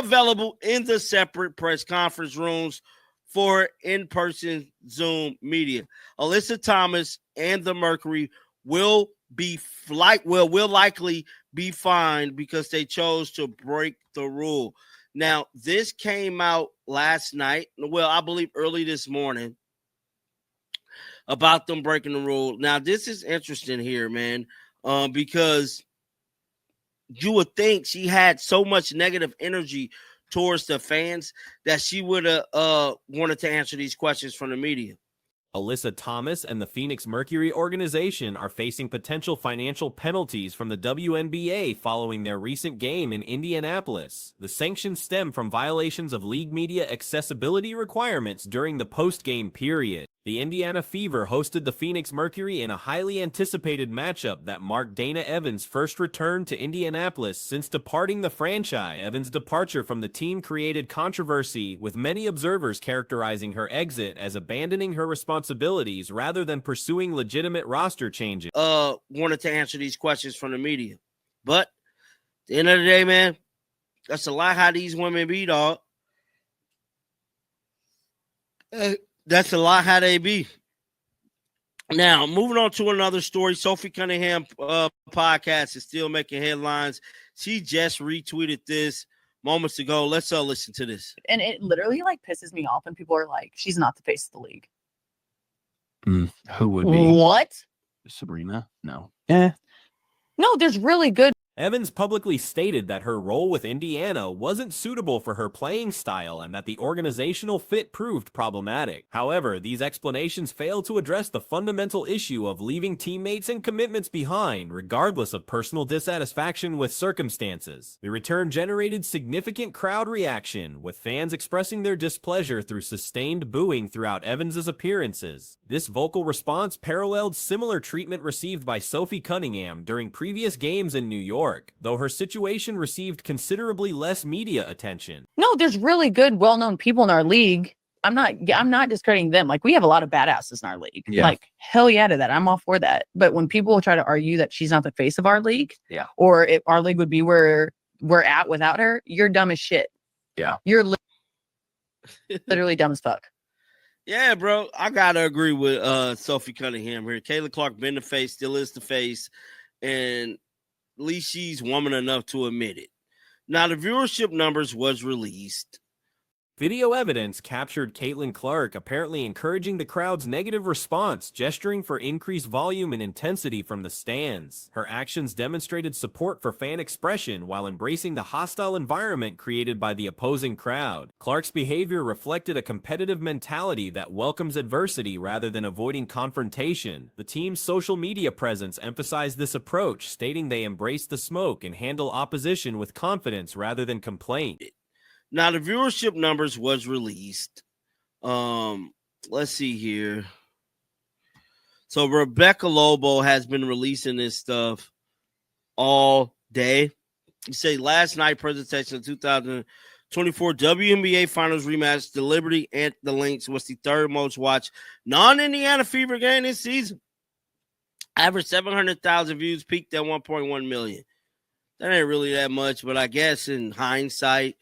available in the separate press conference rooms for in-person Zoom media. Alyssa Thomas and the Mercury will likely be fined because they chose to break the rule. Now, this came out last night. Well, I believe early this morning about them breaking the rule. Now, this is interesting here, man, because you would think she had so much negative energy towards the fans that she would have wanted to answer these questions from the media. Alyssa Thomas and the Phoenix Mercury organization are facing potential financial penalties from the WNBA following their recent game in Indianapolis. The sanctions stem from violations of league media accessibility requirements during the post-game period. The Indiana Fever hosted the Phoenix Mercury in a highly anticipated matchup that marked Dana Evans' first return to Indianapolis since departing the franchise. Evans' departure from the team created controversy, with many observers characterizing her exit as abandoning her responsibilities rather than pursuing legitimate roster changes. Wanted to answer these questions from the media. But at the end of the day, man, that's a lot how these women be, dog. That's a lot how they be. Now, moving on to another story. Sophie Cunningham podcast is still making headlines. She just retweeted this moments ago. Let's listen to this. And it literally like pisses me off when people are like, she's not the face of the league. Who would be? What? Sabrina? No. No, there's really good. Evans publicly stated that her role with Indiana wasn't suitable for her playing style and that the organizational fit proved problematic. However, these explanations fail to address the fundamental issue of leaving teammates and commitments behind, regardless of personal dissatisfaction with circumstances. The return generated significant crowd reaction, with fans expressing their displeasure through sustained booing throughout Evans's appearances. This vocal response paralleled similar treatment received by Sophie Cunningham during previous games in New York, though her situation received considerably less media attention. No, there's really good, well-known people in our league. I'm not discrediting them. Like, we have a lot of badasses in our league. Yeah. Like, hell yeah to that. I'm all for that. But when people try to argue that she's not the face of our league, Yeah. or if our league would be where we're at without her, you're dumb as shit. Yeah. You're literally dumb as fuck. Yeah, bro. I gotta agree with Sophie Cunningham here. Kayla Clark been the face, still is the face, and at least she's woman enough to admit it. Now, the viewership numbers was released. Video evidence captured Caitlin Clark apparently encouraging the crowd's negative response, gesturing for increased volume and intensity from the stands. Her actions demonstrated support for fan expression while embracing the hostile environment created by the opposing crowd. Clark's behavior reflected a competitive mentality that welcomes adversity rather than avoiding confrontation. The team's social media presence emphasized this approach, stating they embrace the smoke and handle opposition with confidence rather than complaint. Now, the viewership numbers was released. Let's see here. So Rebecca Lobo has been releasing this stuff all day. You say last night presentation of 2024 WNBA Finals rematch, the Liberty and the Lynx was the third most watched non-Indiana Fever game this season. Average 700,000 views, peaked at 1.1 million. That ain't really that much, but I guess in hindsight,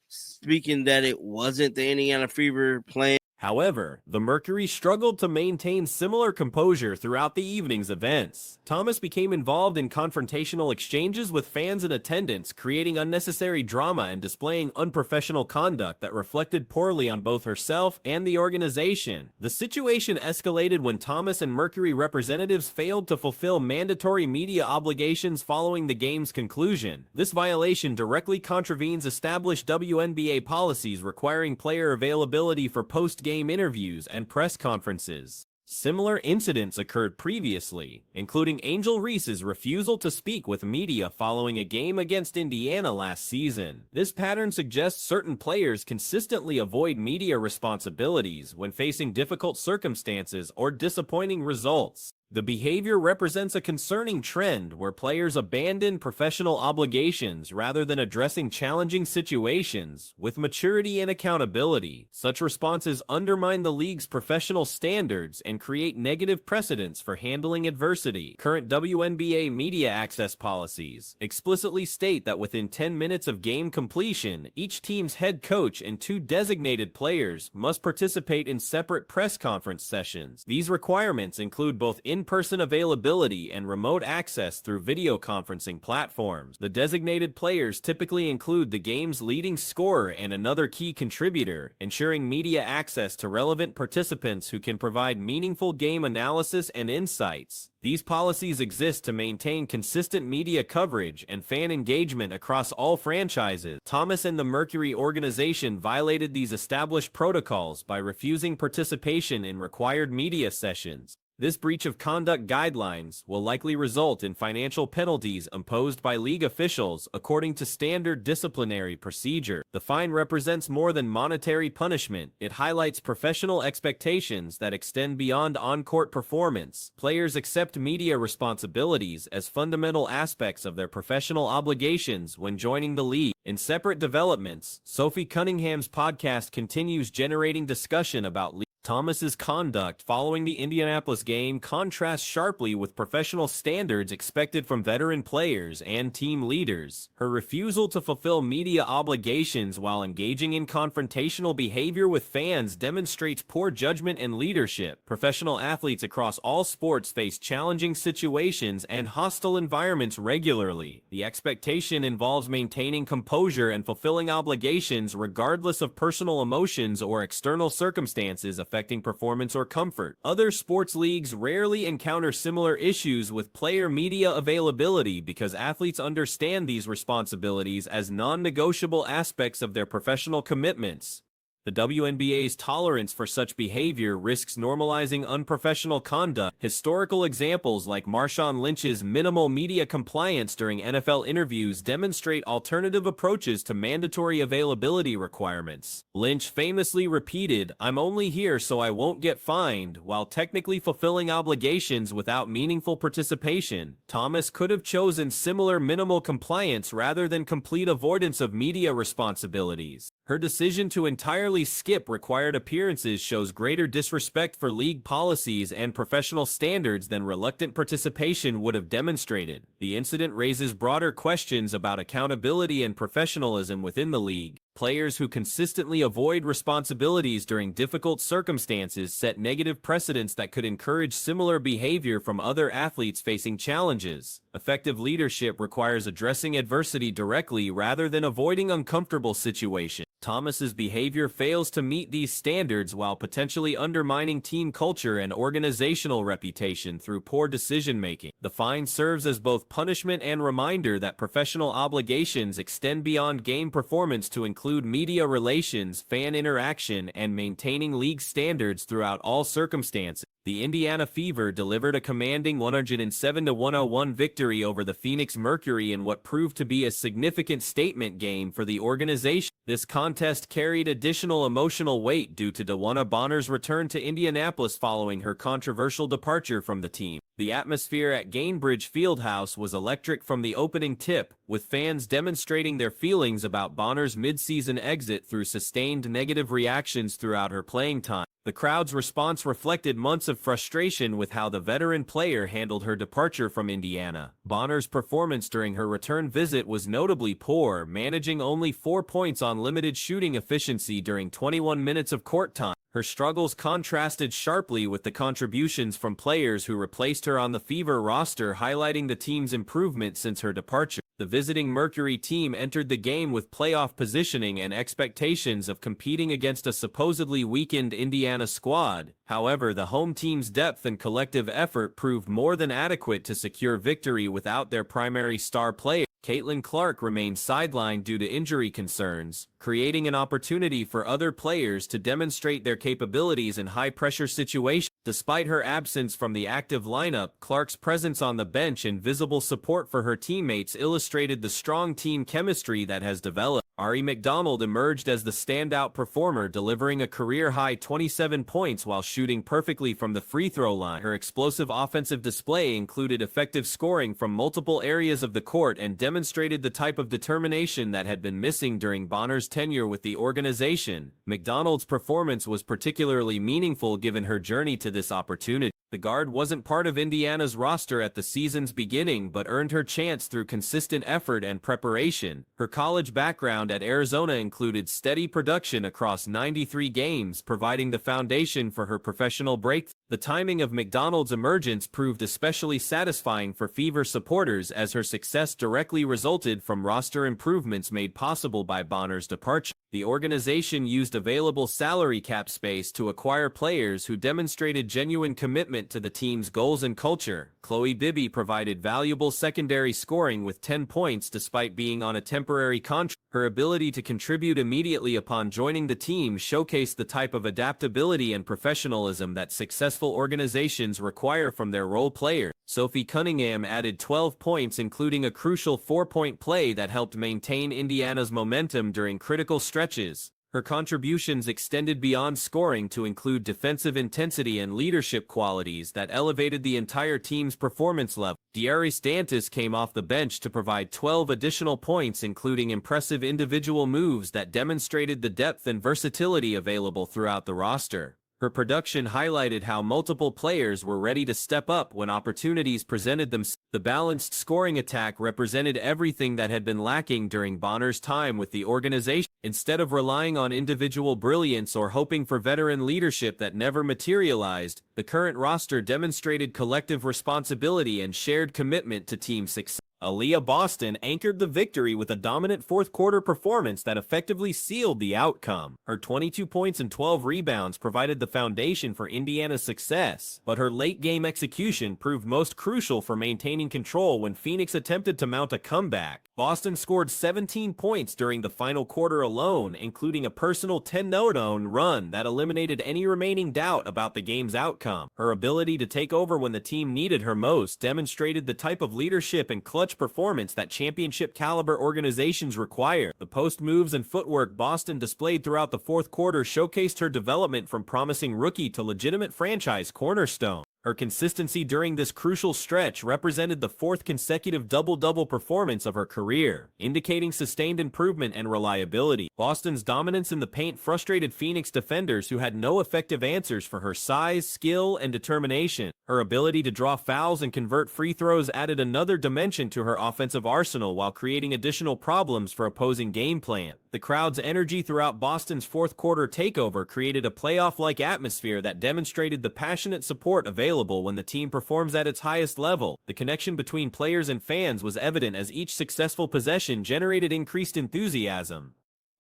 speaking that it wasn't the Indiana Fever playing. However, the Mercury struggled to maintain similar composure throughout the evening's events. Thomas became involved in confrontational exchanges with fans in attendance, creating unnecessary drama and displaying unprofessional conduct that reflected poorly on both herself and the organization. The situation escalated when Thomas and Mercury representatives failed to fulfill mandatory media obligations following the game's conclusion. This violation directly contravenes established WNBA policies requiring player availability for post-game interviews and press conferences. Similar incidents occurred previously, including Angel Reese's refusal to speak with media following a game against Indiana last season. This pattern suggests certain players consistently avoid media responsibilities when facing difficult circumstances or disappointing results. The behavior represents a concerning trend where players abandon professional obligations rather than addressing challenging situations with maturity and accountability. Such responses undermine the league's professional standards and create negative precedents for handling adversity. Current WNBA media access policies explicitly state that within 10 minutes of game completion, each team's head coach and 2 designated players must participate in separate press conference sessions. These requirements include both in-person availability and remote access through video conferencing platforms. The designated players typically include the game's leading scorer and another key contributor, ensuring media access to relevant participants who can provide meaningful game analysis and insights. These policies exist to maintain consistent media coverage and fan engagement across all franchises. Thomas and the Mercury organization violated these established protocols by refusing participation in required media sessions. This breach of conduct guidelines will likely result in financial penalties imposed by league officials according to standard disciplinary procedure. The fine represents more than monetary punishment. It highlights professional expectations that extend beyond on-court performance. Players accept media responsibilities as fundamental aspects of their professional obligations when joining the league. In separate developments, Sophie Cunningham's podcast continues generating discussion about Thomas's conduct following the Indianapolis game contrasts sharply with professional standards expected from veteran players and team leaders. Her refusal to fulfill media obligations while engaging in confrontational behavior with fans demonstrates poor judgment and leadership. Professional athletes across all sports face challenging situations and hostile environments regularly. The expectation involves maintaining composure and fulfilling obligations regardless of personal emotions or external circumstances affecting performance or comfort. Other sports leagues rarely encounter similar issues with player media availability because athletes understand these responsibilities as non-negotiable aspects of their professional commitments. The WNBA's tolerance for such behavior risks normalizing unprofessional conduct. Historical examples like Marshawn Lynch's minimal media compliance during NFL interviews demonstrate alternative approaches to mandatory availability requirements. Lynch famously repeated, "I'm only here so I won't get fined," while technically fulfilling obligations without meaningful participation. Thomas could have chosen similar minimal compliance rather than complete avoidance of media responsibilities. Her decision to entirely skip required appearances shows greater disrespect for league policies and professional standards than reluctant participation would have demonstrated. The incident raises broader questions about accountability and professionalism within the league. Players who consistently avoid responsibilities during difficult circumstances set negative precedents that could encourage similar behavior from other athletes facing challenges. Effective leadership requires addressing adversity directly rather than avoiding uncomfortable situations. Thomas's behavior fails to meet these standards while potentially undermining team culture and organizational reputation through poor decision-making. The fine serves as both punishment and reminder that professional obligations extend beyond game performance to include media relations, fan interaction, and maintaining league standards throughout all circumstances. The Indiana Fever delivered a commanding 107-101 victory over the Phoenix Mercury in what proved to be a significant statement game for the organization. This contest carried additional emotional weight due to DeWanna Bonner's return to Indianapolis following her controversial departure from the team. The atmosphere at Gainbridge Fieldhouse was electric from the opening tip, with fans demonstrating their feelings about Bonner's midseason exit through sustained negative reactions throughout her playing time. The crowd's response reflected months of frustration with how the veteran player handled her departure from Indiana. Bonner's performance during her return visit was notably poor, managing only 4 points on limited shooting efficiency during 21 minutes of court time. Her struggles contrasted sharply with the contributions from players who replaced her on the Fever roster, highlighting the team's improvement since her departure. The visiting Mercury team entered the game with playoff positioning and expectations of competing against a supposedly weakened Indiana squad. However, the home team's depth and collective effort proved more than adequate to secure victory without their primary star player. Caitlin Clark remained sidelined due to injury concerns, creating an opportunity for other players to demonstrate their capabilities in high-pressure situations. Despite her absence from the active lineup, Clark's presence on the bench and visible support for her teammates illustrated the strong team chemistry that has developed. Ari McDonald emerged as the standout performer, delivering a career-high 27 points while shooting perfectly from the free throw line. Her explosive offensive display included effective scoring from multiple areas of the court and demonstrated the type of determination that had been missing during Bonner's tenure with the organization. McDonald's performance was particularly meaningful given her journey to this opportunity. The guard wasn't part of Indiana's roster at the season's beginning but earned her chance through consistent effort and preparation. Her college background at Arizona included steady production across 93 games, providing the foundation for her professional breakthrough. The timing of McDonald's emergence proved especially satisfying for Fever supporters as her success directly resulted from roster improvements made possible by Bonner's departure. The organization used available salary cap space to acquire players who demonstrated genuine commitment to the team's goals and culture. Chloe Bibby provided valuable secondary scoring with 10 points despite being on a temporary contract. Her ability to contribute immediately upon joining the team showcased the type of adaptability and professionalism that successful organizations require from their role players. Sophie Cunningham added 12 points, including a crucial 4-point play that helped maintain Indiana's momentum during critical stretches. Her contributions extended beyond scoring to include defensive intensity and leadership qualities that elevated the entire team's performance level. Darius Dantas came off the bench to provide 12 additional points, including impressive individual moves that demonstrated the depth and versatility available throughout the roster. Her production highlighted how multiple players were ready to step up when opportunities presented themselves. The balanced scoring attack represented everything that had been lacking during Bonner's time with the organization. Instead of relying on individual brilliance or hoping for veteran leadership that never materialized, the current roster demonstrated collective responsibility and shared commitment to team success. Aaliyah Boston anchored the victory with a dominant fourth-quarter performance that effectively sealed the outcome. Her 22 points and 12 rebounds provided the foundation for Indiana's success, but her late-game execution proved most crucial for maintaining control when Phoenix attempted to mount a comeback. Boston scored 17 points during the final quarter alone, including a personal 10-0 run that eliminated any remaining doubt about the game's outcome. Her ability to take over when the team needed her most demonstrated the type of leadership and clutch performance that championship-caliber organizations require. The post moves and footwork Boston displayed throughout the fourth quarter showcased her development from promising rookie to legitimate franchise cornerstone. Her consistency during this crucial stretch represented the fourth consecutive double-double performance of her career, indicating sustained improvement and reliability. Boston's dominance in the paint frustrated Phoenix defenders who had no effective answers for her size, skill, and determination. Her ability to draw fouls and convert free throws added another dimension to her offensive arsenal while creating additional problems for opposing game plan. The crowd's energy throughout Boston's fourth-quarter takeover created a playoff-like atmosphere that demonstrated the passionate support available when the team performs at its highest level. The connection between players and fans was evident as each successful possession generated increased enthusiasm.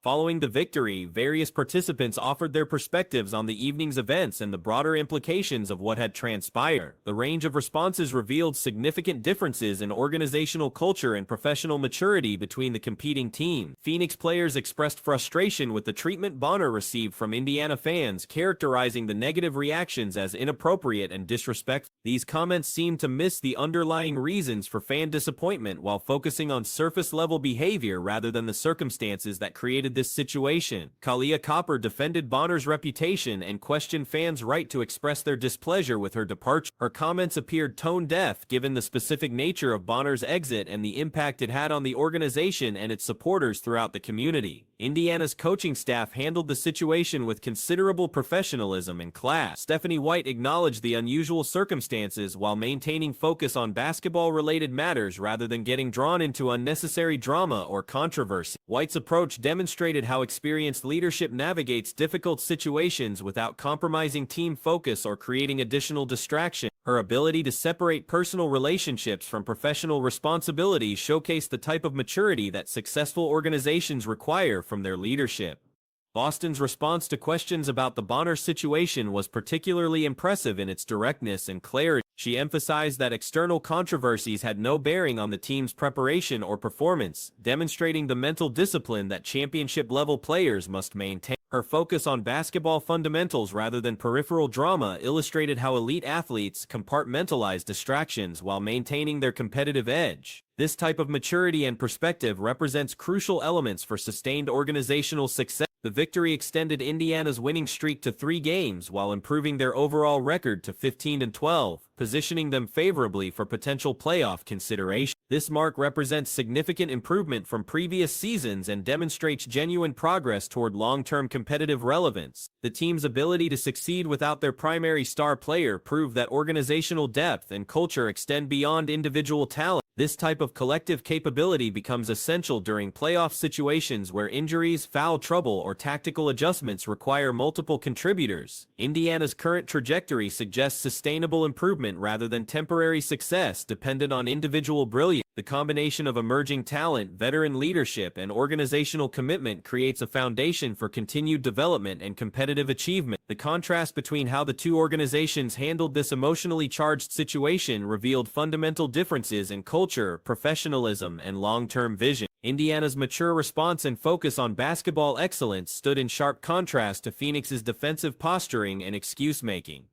Following the victory, various participants offered their perspectives on the evening's events and the broader implications of what had transpired. The range of responses revealed significant differences in organizational culture and professional maturity between the competing teams. Phoenix players expressed frustration with the treatment Bonner received from Indiana fans, characterizing the negative reactions as inappropriate and disrespectful. These comments seemed to miss the underlying reasons for fan disappointment while focusing on surface-level behavior rather than the circumstances that created this situation. Kalia Copper defended Bonner's reputation and questioned fans' right to express their displeasure with her departure. Her comments appeared tone-deaf given the specific nature of Bonner's exit and the impact it had on the organization and its supporters throughout the community. Indiana's coaching staff handled the situation with considerable professionalism and class. Stephanie White acknowledged the unusual circumstances while maintaining focus on basketball-related matters rather than getting drawn into unnecessary drama or controversy. White's approach demonstrated how experienced leadership navigates difficult situations without compromising team focus or creating additional distraction. Her ability to separate personal relationships from professional responsibilities showcased the type of maturity that successful organizations require from their leadership. Boston's response to questions about the Bonner situation was particularly impressive in its directness and clarity. She emphasized that external controversies had no bearing on the team's preparation or performance, demonstrating the mental discipline that championship-level players must maintain. Her focus on basketball fundamentals rather than peripheral drama illustrated how elite athletes compartmentalize distractions while maintaining their competitive edge. This type of maturity and perspective represents crucial elements for sustained organizational success. The victory extended Indiana's winning streak to 3 games while improving their overall record to 15-12, positioning them favorably for potential playoff consideration. This mark represents significant improvement from previous seasons and demonstrates genuine progress toward long-term competitive relevance. The team's ability to succeed without their primary star player proved that organizational depth and culture extend beyond individual talent. This type of collective capability becomes essential during playoff situations where injuries, foul trouble, or tactical adjustments require multiple contributors. Indiana's current trajectory suggests sustainable improvement rather than temporary success dependent on individual brilliance. The combination of emerging talent, veteran leadership, and organizational commitment creates a foundation for continued development and competitive achievement. The contrast between how the two organizations handled this emotionally charged situation revealed fundamental differences in culture, professionalism, and long-term vision. Indiana's mature response and focus on basketball excellence stood in sharp contrast to Phoenix's defensive posturing and excuse-making.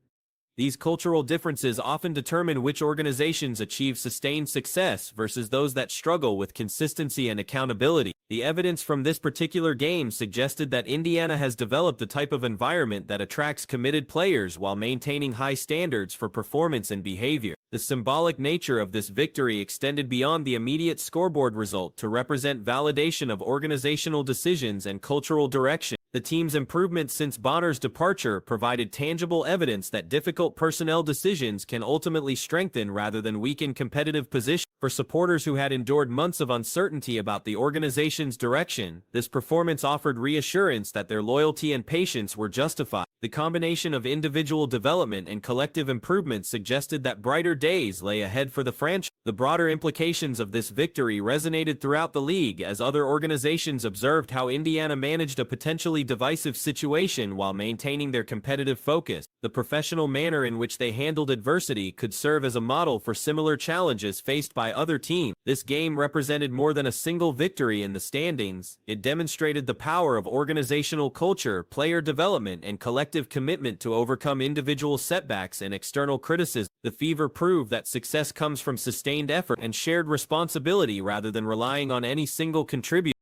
These cultural differences often determine which organizations achieve sustained success versus those that struggle with consistency and accountability. The evidence from this particular game suggested that Indiana has developed the type of environment that attracts committed players while maintaining high standards for performance and behavior. The symbolic nature of this victory extended beyond the immediate scoreboard result to represent validation of organizational decisions and cultural direction. The team's improvements since Bonner's departure provided tangible evidence that difficult personnel decisions can ultimately strengthen rather than weaken competitive position. For supporters who had endured months of uncertainty about the organization's direction, this performance offered reassurance that their loyalty and patience were justified. The combination of individual development and collective improvement suggested that brighter days lay ahead for the franchise. The broader implications of this victory resonated throughout the league as other organizations observed how Indiana managed a potentially divisive situation while maintaining their competitive focus. The professional manner in which they handled adversity could serve as a model for similar challenges faced by other teams. This game represented more than a single victory in the standings. It demonstrated the power of organizational culture, player development, and collective commitment to overcome individual setbacks and external criticism. The Fever proved that success comes from sustained effort and shared responsibility rather than relying on any single contributor.